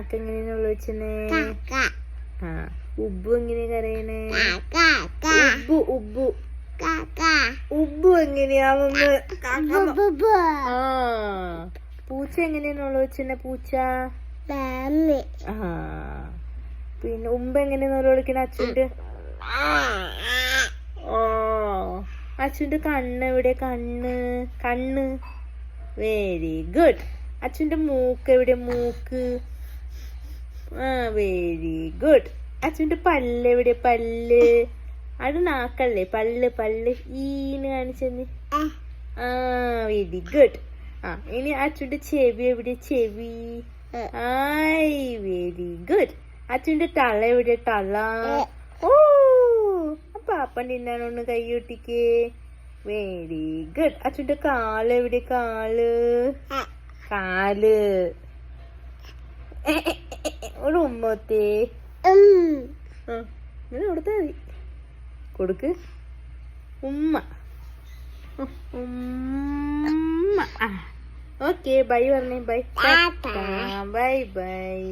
കാക്ക എങ്ങനെയാണുള്ള വെച്ചേ? ആ ഉബ്ബു എങ്ങനെയാ കരയണേ? ഉബ്ബു ഉബ്ബു ഉബ്ബു എങ്ങനെയാവുന്ന്? ആ പൂച്ച എങ്ങനെയാണുള്ള വെച്ചെ? പൂച്ച ആ പിന്നെ ഉമ്പ എങ്ങനെയാന്ന് വിളിക്കണ അച്ഛൻ്റെ? ഓ അച്ഛൻ്റെ കണ്ണ് എവിടെ? കണ്ണ് കണ്ണ് വെരി ഗുഡ്. അച്ഛൻ്റെ മൂക്ക് എവിടെ? മൂക്ക് ആ വെരി ഗുഡ്. അച്ഛൻ്റെ പല്ല് എവിടെ? പല്ല് അത് നാക്കല്ലേ? പല്ല് പല്ല് ഈന്ന് കാണിച്ചെന്ന്. ആ വെരി ഗുഡ്. ആ ഇനി അച്ഛൻ്റെ ചെവി എവിടെ? ചെവി ആയി വെരി ഗുഡ്. അച്ഛൻ്റെ തല എവിടെ? തല ഓ പാപ്പൻ തിന്നാനൊന്ന് കൈ ഒട്ടിക്കേ വെരി ഗുഡ്. അച്ഛൻ്റെ കാല് എവിടെ? കാല് കാല് ഒരു ഉമ്മത്തേ ഇങ്ങനെ കൊടുത്താ മതി. കൊടുക്ക് ഉമ്മ ഉമ്മ. ഓക്കെ ബൈ പറഞ്ഞേ. Bye bye bye.